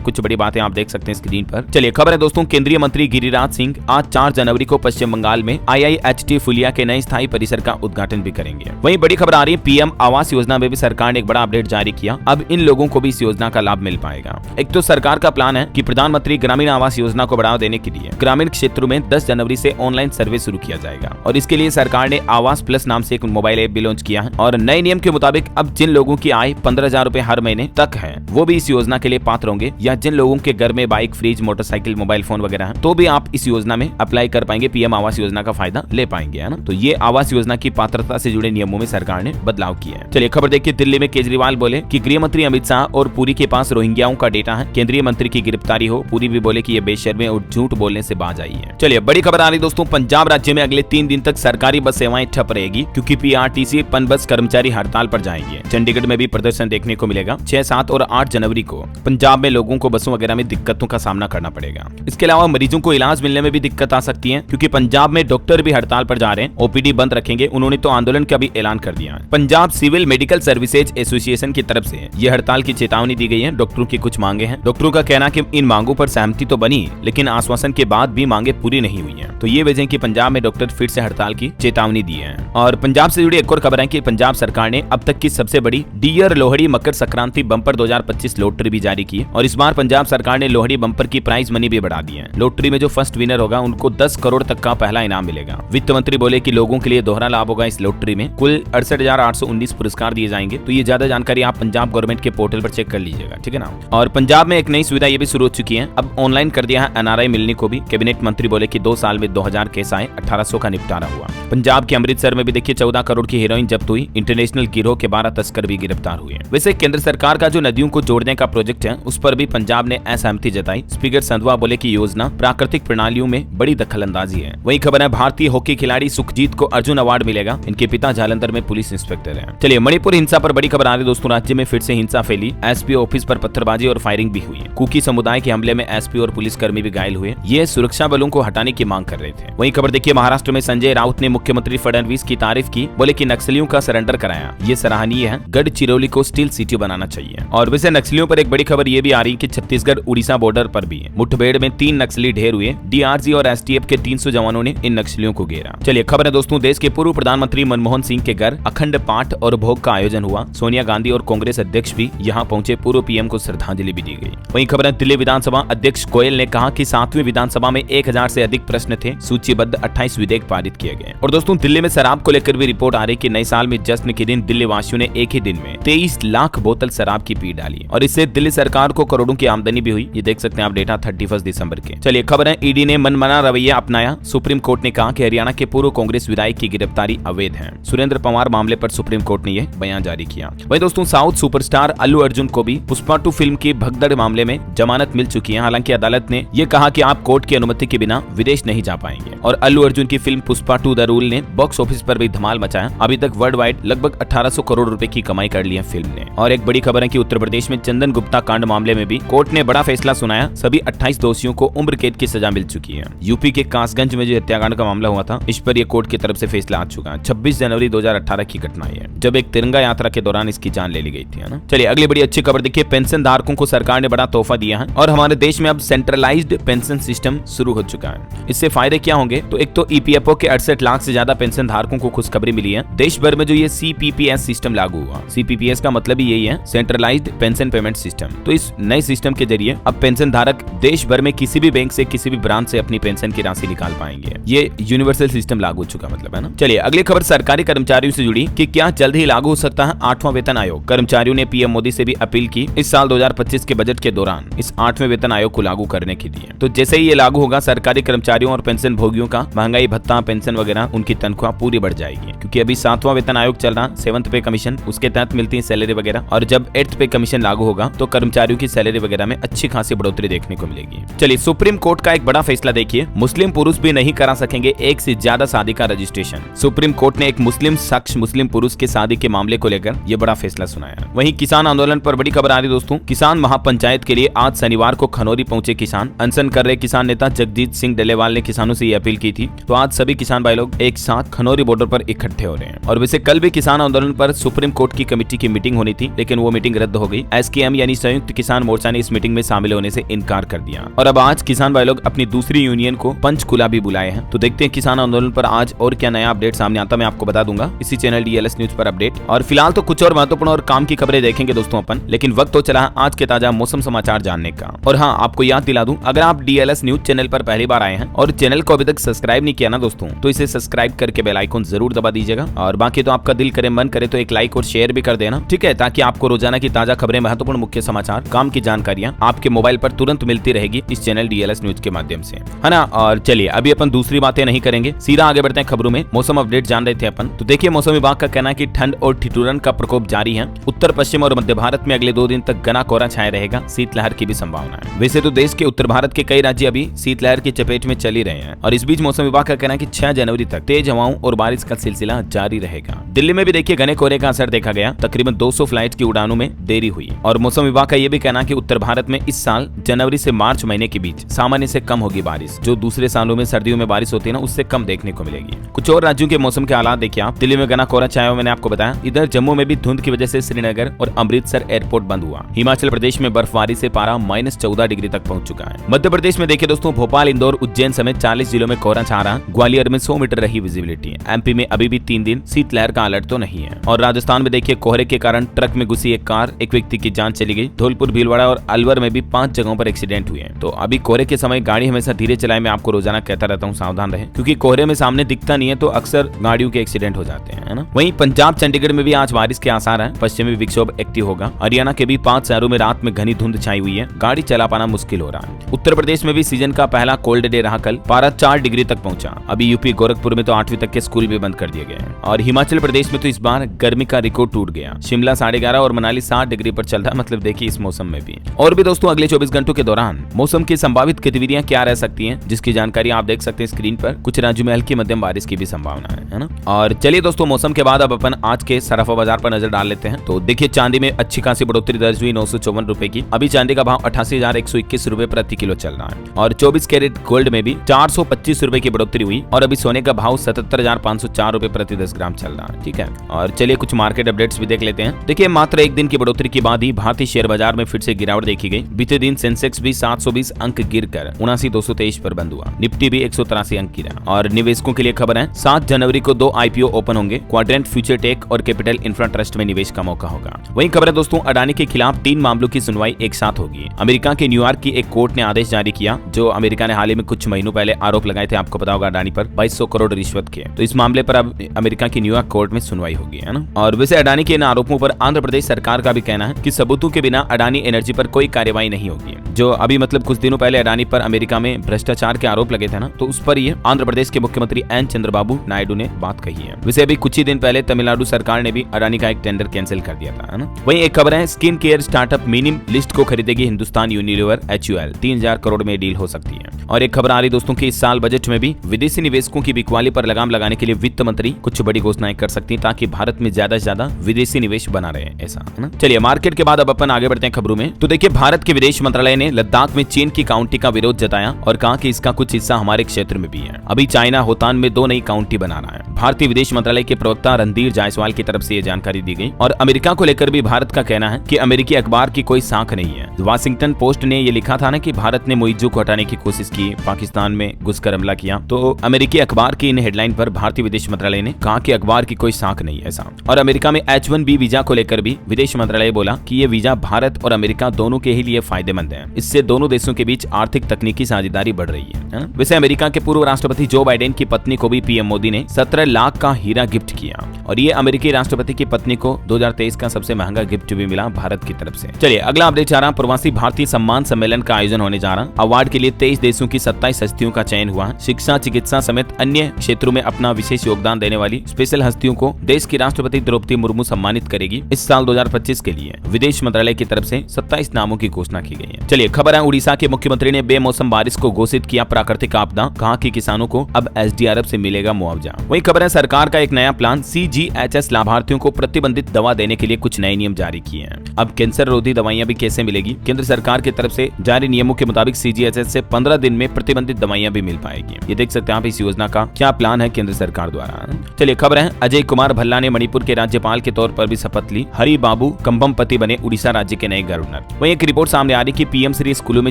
कुछ बड़ी बातें आप देख सकते हैं स्क्रीन पर। चलिए खबर है दोस्तों, केंद्रीय मंत्री गिरिराज सिंह आज 4 जनवरी को पश्चिम बंगाल में IIHT फुलिया के नए स्थायी परिसर का उद्घाटन भी करेंगे। वहीं बड़ी खबर आ रही है, PM आवास योजना में भी सरकार ने एक बड़ा अपडेट जारी किया। अब इन लोगों को भी इस योजना का लाभ मिल पाएगा। एक तो सरकार का प्लान है कि प्रधानमंत्री ग्रामीण आवास योजना को बढ़ावा देने के लिए ग्रामीण क्षेत्रों में 10 जनवरी से ऑनलाइन सर्वे शुरू किया जाएगा और इसके लिए सरकार ने आवास प्लस नाम से एक मोबाइल ऐप भी लॉन्च किया है। और नए नियम के मुताबिक अब जिन लोगों की आय 15,000 रूपए हर महीने तक है वो भी इस योजना के लिए पात्र होंगे, या जिन लोगों के घर में bike, fridge, motorcycle, mobile phone वगैरह है तो भी आप इस योजना में अप्लाई कर पाएंगे, PM आवास योजना का फायदा ले पाएंगे, है ना। तो ये आवास योजना की पात्रता से जुड़े नियमों में सरकार ने बदलाव किया है। चलिए खबर देखिए, दिल्ली में केजरीवाल बोले कि गृह मंत्री अमित शाह और पुरी के पास रोहिंग्याओं का डेटा है, केंद्रीय मंत्री की गिरफ्तारी हो। पुरी भी बोले कि ये बेशर्मी और झूठ बोलने से बाज आई है। चलिए बड़ी खबर आ रही दोस्तों, पंजाब राज्य में अगले 3 दिन तक सरकारी बस सेवाएं ठप रहेगी क्योंकि PRTC पन बस कर्मचारी हड़ताल पर जाएंगे। चंडीगढ़ में भी प्रदर्शन देखने को मिलेगा। 6, 7 और 8 जनवरी को पंजाब में लोगों को बसों वगैरह में दिक्कतों का सामना करना पड़ेगा। इसके अलावा मरीजों को इलाज मिलने में भी दिक्कत आ सकती है क्योंकि पंजाब में डॉक्टर भी हड़ताल पर जा रहे हैं, OPD बंद रखेंगे। उन्होंने तो आंदोलन का भी ऐलान कर दिया है। Punjab civil medical services association की तरफ से ये हड़ताल की चेतावनी दी गई है। डॉक्टरों की कुछ मांगे हैं। डॉक्टरों का कहना कि इन मांगों पर सहमति तो बनी लेकिन आश्वासन के बाद भी मांगे पूरी नहीं हुई है। तो ये वजह कि पंजाब में डॉक्टर फिर से हड़ताल की चेतावनी दी है। और पंजाब से जुड़ी एक और खबर है कि पंजाब सरकार ने अब तक की सबसे बड़ी dear Lohri Makar Sankranti bumper 2025 lottery भी जारी की और इस बार पंजाब सरकार ने लोहड़ी बम्पर की प्राइज मनी भी बढ़ा दी है। लॉटरी में जो फर्स्ट विनर होगा उनको 10 करोड़ तक का पहला इनाम मिलेगा। वित्त मंत्री बोले कि लोगों के लिए दोहरा लाभ होगा। इस लॉटरी में कुल 68,819 पुरस्कार दिए जाएंगे। तो ये ज्यादा जानकारी आप पंजाब गवर्नमेंट के पोर्टल पर चेक कर लीजिएगा, ठीक है ना। और पंजाब में एक नई सुविधा ये भी शुरू हो चुकी है, अब ऑनलाइन कर दिया है NRI मिलने को भी। कैबिनेट मंत्री बोले कि 2 साल में 2000 केस आए, 1800 का निपटारा हुआ। पंजाब के अमृतसर में भी देखिए 14 करोड़ की हेरोइन जब्त हुई। इंटरनेशनल गिरोह के 12 तस्कर भी गिरफ्तार हुए। वैसे केंद्र सरकार का जो नदियों को जोड़ने का प्रोजेक्ट है उस पर भी पंजाब ने असहमति जताई। स्पीकर संधवा बोले कि योजना प्राकृतिक प्रणालियों में बड़ी दखलंदाजी है। वही खबर है, भारतीय हॉकी खिलाड़ी सुखजीत को अर्जुन अवार्ड मिलेगा। इनके पिता जालंधर में पुलिस इंस्पेक्टर हैं। चलिए मणिपुर हिंसा पर बड़ी खबर आ रही दोस्तों, राज्य में फिर से हिंसा फैली। SP ऑफिस पर पत्थरबाजी और फायरिंग भी हुई। कुकी समुदाय के हमले में SP और पुलिसकर्मी भी घायल हुए। ये सुरक्षा बलों को हटाने की मांग कर रहे थे। वही खबर देखिए, महाराष्ट्र में संजय राउत ने मुख्यमंत्री फडणवीस की तारीफ की, बोले कि नक्सलियों का सरेंडर कराया, ये सराहनीय है। गढ़चिरौली को स्टील सिटी बनाना चाहिए। और वैसे नक्सलियों पर एक बड़ी खबर ये भी आ रही कि छत्तीसगढ़ उड़ीसा बॉर्डर पर भी मुठभेड़ में 3 नक्सली ढेर हुए। DRG और STF के 300 जवानों ने इन नक्सलियों को घेरा। चलिए खबर है दोस्तों, देश के पूर्व प्रधानमंत्री मनमोहन सिंह के घर अखंड पाठ और भोग का आयोजन हुआ। सोनिया गांधी और कांग्रेस अध्यक्ष भी यहाँ पहुंचे। पूर्व PM को श्रद्धांजलि भी दी गई। वहीं खबर है, दिल्ली विधानसभा अध्यक्ष गोयल ने कहा कि 7वीं विधानसभा में 1000 से अधिक प्रश्न थे। सूचीबद्ध 28 विधेयक पारित किए गए। और दोस्तों दिल्ली में शराब को लेकर भी रिपोर्ट आ रही कि नए साल में जश्न के दिन दिल्ली वासियों ने एक ही दिन में 23 लाख बोतल शराब की पी डाली और इससे दिल्ली सरकार को करोड़ों की आमदनी भी हुई। ये देख सकते हैं आप डेटा 31 दिसंबर के। चलिए खबर है, ED ने मनमाना रवैया अपनाया। सुप्रीम कोर्ट ने कहा कि हरियाणा के पूर्व कांग्रेस विधायक की गिरफ्तारी अवैध है। सुरेंद्र पवार मामले पर सुप्रीम कोर्ट ने यह बयान जारी किया। वही दोस्तों साउथ सुपरस्टार अल्लू अर्जुन को भी पुष्पा 2 फिल्म की भगदड़ मामले में जमानत मिल चुकी है। हालांकि अदालत ने यह कहा कि आप कोर्ट की अनुमति के बिना विदेश नहीं जा पाएंगे। और अल्लू अर्जुन की फिल्म पुष्पा 2 द रूल ने बॉक्स ऑफिस पर भी धमाल मचाया। अभी तक वर्ल्ड वाइड लगभग 1800 करोड़ रुपए की कमाई कर ली है फिल्म ने। और एक बड़ी खबर है कि उत्तर प्रदेश में चंदन गुप्ता कांड मामले में भी कोर्ट ने बड़ा फैसला सुनाया। सभी 28 दोषियों को उम्र कैद की सजा मिल चुकी है। यूपी के कासगंज में जो हत्याकांड का मामला हुआ था, इस पर यह कोर्ट की तरफ से फैसला आ चुका है। 26 जनवरी 2018 की घटना है जब एक तिरंगा यात्रा के दौरान इसकी जान ले ली गई थी, है ना। चलिए अगली बड़ी अच्छी खबर देखिए, पेंशन धारकों को सरकार ने बड़ा तोहफा दिया है और हमारे देश में अब सेंट्रलाइज्ड पेंशन सिस्टम शुरू हो चुका है। इससे फायदे क्या होंगे, तो एक तो EPFO के 68 लाख से ज्यादा पेंशन धारकों को खुशखबरी मिली है। देश भर में जो ये CPPS सिस्टम लागू हुआ, CPPS का मतलब ही यही है, सेंट्रलाइज्ड पेंशन पेमेंट सिस्टम। तो इस नए सिस्टम के जरिए अब पेंशन धारक देश भर में किसी भी बैंक से किसी भी ब्रांच से अपनी पेंशन की राशि निकाल पाएंगे। ये यूनिवर्सल सिस्टम लागू हो चुका मतलब, है ना। चलिए अगली खबर सरकारी कर्मचारियों से जुड़ी कि क्या जल्द ही लागू हो सकता है 8वां वेतन आयोग। कर्मचारियों ने PM मोदी से भी अपील की इस साल 2025 के बजट के दौरान इस 8वें वेतन आयोग को लागू करने के लिए। तो जैसे ही ये लागू होगा, सरकारी कर्मचारियों और पेंशन भोगियों का महंगाई भत्ता, पेंशन वगैरह, उनकी तनख्वाह पूरी बढ़ जाएगी। क्योंकि अभी 7वां वेतन आयोग चल रहा, 7th पे कमीशन, उसके तहत मिलती है सैलरी वगैरह। और जब 8th पे कमीशन लागू होगा तो कर्मचारियों की सैलरी वगैरह में अच्छी खासी बढ़ोतरी देखने को मिलेगी। चलिए सुप्रीम कोर्ट का एक बड़ा फैसला देखिए, मुस्लिम पुरुष भी नहीं करा सकेंगे एक से ज्यादा शादी का रजिस्ट्रेशन। सुप्रीम कोर्ट ने एक मुस्लिम शख्स मुस्लिम पुरुष के शादी के मामले को लेकर यह बड़ा फैसला सुनाया। वहीं किसान आंदोलन पर बड़ी खबर आ रही दोस्तों, किसान महापंचायत के लिए आज शनिवार को खनौरी पहुंचे किसान। अनशन कर रहे किसान नेता जगजीत सिंह डलेवाल ने किसानों से ये अपील की थी। तो आज सभी किसान भाई लोग एक साथ खनौरी बॉर्डर पर इकट्ठे हो रहे हैं। और वैसे कल भी किसान आंदोलन पर सुप्रीम कोर्ट की कमेटी की मीटिंग होनी थी, लेकिन वो मीटिंग रद्द हो गई। SKM यानी संयुक्त किसान मोर्चा ने इस मीटिंग में शामिल होने से इनकार कर दिया और अब आज किसान भाई लोग अपनी दूसरी यूनियन को पंचकुला भी बुलाए हैं। तो देखते हैं किसान आंदोलन पर आज और क्या नया अपडेट सामने आता, मैं आपको बता दूंगा इसी चैनल DLS न्यूज पर अपडेट। और फिलहाल तो कुछ और महत्वपूर्ण और काम की खबरें देखेंगे दोस्तों अपन, लेकिन वक्त तो चला आज के ताजा मौसम समाचार जानने का। और हाँ, आपको याद दिला दूं, अगर आप DLS न्यूज चैनल पर पहली बार आए हैं और चैनल को अभी तक सब्सक्राइब नहीं किया ना दोस्तों, तो इसे सब्सक्राइब करके बेल आइकन जरूर दबा दीजिएगा। और बाकी तो आपका दिल करे मन करे तो एक लाइक और शेयर भी कर देना, ठीक है, ताकि आपको रोजाना की ताजा खबरें, महत्वपूर्ण मुख्य समाचार, काम की जानकारियां आपके मोबाइल पर तुरंत मिलती रहेगी इस चैनल DLS न्यूज के माध्यम से, है ना। और चलिए अभी अपन दूसरी बातें नहीं करेंगे, सीधा आगे बढ़ते हैं खबरों में। मौसम अपडेट जान रहे थे अपन, तो देखिए मौसम विभाग का कहना है कि ठंड और ठिठुरन का प्रकोप जारी है। उत्तर पश्चिम और मध्य भारत में अगले 2 दिन तक घना कोहरा छाया रहेगा, शीतलहर की भी संभावना है। वैसे तो देश के उत्तर भारत के कई राज्य अभी शीतलहर की चपेट में चली रहे हैं और इस बीच मौसम विभाग का कहना है कि 6 जनवरी तक तेज हवाओं और बारिश का सिलसिला जारी रहेगा। दिल्ली में भी देखिए घने कोहरे का असर देखा गया, तकरीबन 200 फ्लाइट की उड़ानों में देरी हुई। और मौसम विभाग का यह भी कहना है कि उत्तर भारत में इस साल जनवरी से मार्च महीने के बीच सामान्य से कम होगी बारिश, जो दूसरे सालों में सर्दियों में बारिश होती है ना, उससे कम देखने को मिलेगी। कुछ और राज्यों के मौसम के हालात देखिए आप। दिल्ली में घना कोहरा छाया, मैंने आपको बताया। इधर जम्मू में भी धुंध की वजह से श्रीनगर और अमृतसर एयरपोर्ट बंद हुआ। हिमाचल प्रदेश में बर्फबारी से पारा -14 डिग्री तक पहुंच चुका है। मध्य प्रदेश में देखिए दोस्तों, भोपाल, इंदौर, उज्जैन समेत 40 जिलों में कोहरा छा रहा। ग्वालियर में 100 मीटर रही विजिबिलिटी। MP में अभी भी 3 दिन शीतलहर का अलर्ट तो नहीं है। और राजस्थान में देखिए कोहरे के कारण ट्रक में घुसी एक कार, एक व्यक्ति की जान चली गई। धौलपुर, भीलवाड़ा और अलवर में भी 5 जगहों पर एक्सीडेंट हुए। तो अभी कोहरे के समय गाड़ी हमेशा धीरे चलाएं, मैं आपको रोजाना कहता रहता हूँ, सावधान रहे, क्योंकि कोहरे में सामने दिखता नहीं है तो अक्सर गाड़ियों के एक्सीडेंट हो जाते हैं, है ना। वहीं पंजाब, चंडीगढ़ में भी आज बारिश के आसार हैं। पश्चिमी विक्षोभ एक्टिव होगा। हरियाणा के भी 5 शहरों में रात में घनी धुंध छाई हुई है, गाड़ी चला पाना मुश्किल हो रहा है। उत्तर प्रदेश में भी सीजन का पहला कोल्ड डे रहा कल, पारा 4 डिग्री तक पहुंचा। अभी यूपी गोरखपुर में तो 8वीं तक के स्कूल भी बंद कर दिए गए हैं। और हिमाचल प्रदेश में तो इस बार गर्मी का रिकॉर्ड टूट गया। शिमला 11.5 और मनाली 7 डिग्री पर चल रहा, मतलब देखिए इस मौसम में भी। और भी दोस्तों अगले 24 घंटों के दौरान मौसम की संभावित गतिविधियां क्या रह सकती हैं, जिसकी जानकारी आप देख सकते हैं स्क्रीन पर। कुछ राज्यों में हल्की मध्यम बारिश की भी संभावना है ना। और चलिए दोस्तों, मौसम के बाद अब अपन आज के सराफा बाजार पर नजर डाल लेते हैं। तो देखिए चांदी में अच्छी खासी बढ़ोतरी दर्ज हुई, 954 रुपए की। अभी चांदी का भाव 88,121 रुपए प्रति किलो चल रहा है। और 24 कैरेट गोल्ड में भी 425 रुपए की बढ़ोतरी हुई और अभी सोने का भाव 77,504 रुपए प्रति 10 ग्राम चल रहा है, ठीक है। और चलिए कुछ मार्केट अपडेट्स भी देख लेते हैं। देखिए मात्र एक दिन की बढ़ोतरी के बाद ही भारतीय शेयर बाजार में फिर से गिरावट देखी गई। बीते दिन सेंसेक्स भी 720 अंक गिरकर 79,223 पर बंद हुआ। निफ्टी भी 183 अंक गिरा। और निवेशकों के लिए खबर है, 7 जनवरी को 2 IPO ओपन होंगे। क्वाड्रेंट फ्यूचर टेक और कैपिटल इंफ्रा ट्रस्ट में निवेश का मौका होगा। वहीं खबर है दोस्तों, अडानी के खिलाफ 3 मामलों की सुनवाई एक साथ होगी। अमेरिका के न्यूयॉर्क की एक कोर्ट ने आदेश जारी किया, जो अमेरिका ने हाल ही में कुछ महीनों पहले आरोप लगाए थे, आपको पता होगा, अडानी पर 2200 करोड़ रिश्वत के। तो इस मामले पर अब अमेरिका की न्यूयॉर्क कोर्ट में सुनवाई होगी, है ना। और वैसे अडानी के इन आरोपों पर आंध्र प्रदेश सरकार का भी कहना है कि सबूतों के बिना अडानी एनर्जी पर कोई कार्रवाई नहीं होगी। जो अभी मतलब कुछ दिनों पहले अडानी पर अमेरिका में भ्रष्टाचार के आरोप लगे थे ना, तो उस पर ये आंध्र प्रदेश के मुख्यमंत्री N चंद्रबाबू नायडू ने बात कही है। वैसे अभी कुछ ही दिन पहले तमिलनाडु सरकार ने भी अडानी का एक टेंडर कैंसिल कर दिया था, है ना। वहीं एक खबर है, skin care startup minimum list को खरीदेगी हिंदुस्तान यूनिलीवर HUL, 3000 करोड़ में डील हो सकती है। और एक खबर आ रही दोस्तों की इस साल बजट में भी विदेशी निवेशकों की बिकवाली पर लगाम लगाने के लिए वित्त मंत्री कुछ बड़ी घोषणाएं कर सकती है, ताकि भारत में ज्यादा से ज्यादा विदेशी निवेश बना रहे, ऐसा, है ना। चलिए मार्केट के बाद अब अपन आगे बढ़ते हैं खबरों में। तो देखिए भारत के विदेश मंत्रालय ने लद्दाख में चीन की काउंटी का विरोध जताया और कहा कि इसका कुछ हिस्सा हमारे क्षेत्र में भी है। अभी चाइना होतान में 2 नई काउंटी बना रहा है। भारतीय विदेश मंत्रालय के प्रवक्ता रणधीर जायसवाल की तरफ से ये जानकारी दी गई। और अमेरिका को लेकर भी भारत का कहना है कि अमेरिकी अखबार की कोई साख नहीं है। वाशिंगटन पोस्ट ने ये लिखा था ना कि भारत ने मुइज्जू को हटाने की कोशिश की, पाकिस्तान में घुसकर हमला किया। तो अमेरिकी अखबार की इन हेडलाइन पर भारतीय विदेश मंत्रालय ने कहा कि अखबार की कोई साख नहीं है, ऐसा। और अमेरिका में H1B वीजा को लेकर भी विदेश मंत्रालय बोला कि ये वीजा भारत और अमेरिका दोनों के ही लिए फायदेमंद है। इससे दोनों देशों के बीच आर्थिक तकनीकी साझेदारी बढ़ रही है ना। वैसे अमेरिका के पूर्व राष्ट्रपति जो बाइडेन की पत्नी को भी PM मोदी ने 17 लाख का हीरा गिफ्ट किया। और ये अमेरिकी राष्ट्रपति की पत्नी को 2023 का सबसे महंगा गिफ्ट भी मिला भारत की तरफ से। चलिए अगला अपडेट आ रहा, प्रवासी भारतीय सम्मान सम्मेलन का आयोजन होने जा रहा। अवार्ड के लिए 23 देशों की 27 हस्तियों का चयन हुआ। शिक्षा, चिकित्सा समेत अन्य क्षेत्रों में अपना विशेष योगदान देने वाली स्पेशल हस्तियों को देश की राष्ट्रपति द्रौपदी मुर्मू सम्मानित करेगी। इस साल 2025 के लिए विदेश मंत्रालय की तरफ से 27 नामों की घोषणा की गई है। चलिए खबर है, उड़ीसा के मुख्यमंत्री ने बेमौसम बारिश को घोषित किया प्राकृतिक आपदा, कहा कि किसानों को अब SDRF से मिलेगा मुआवजा। वही खबर है, सरकार का एक नया प्लान, CGHS लाभार्थियों को प्रतिबंधित दवा देने के लिए कुछ नए नियम जारी किए हैं। अब कैंसर रोधी दवाइयां भी कैसे मिलेगी? केंद्र सरकार की तरफ से जारी नियमों के मुताबिक CGHS से 15 दिन में प्रतिबंधित दवाइयां भी मिल पाएगी। ये देख सकते हैं आप इस योजना का क्या प्लान है केंद्र सरकार द्वारा। चलिए खबर है, अजय कुमार भल्ला ने मणिपुर के राज्यपाल के तौर पर भी शपथ ली। हरि बाबू कंबमपति बने उड़ीसा राज्य के नए गवर्नर। वहीं एक रिपोर्ट सामने आ रही कि पीएम श्री स्कूलों में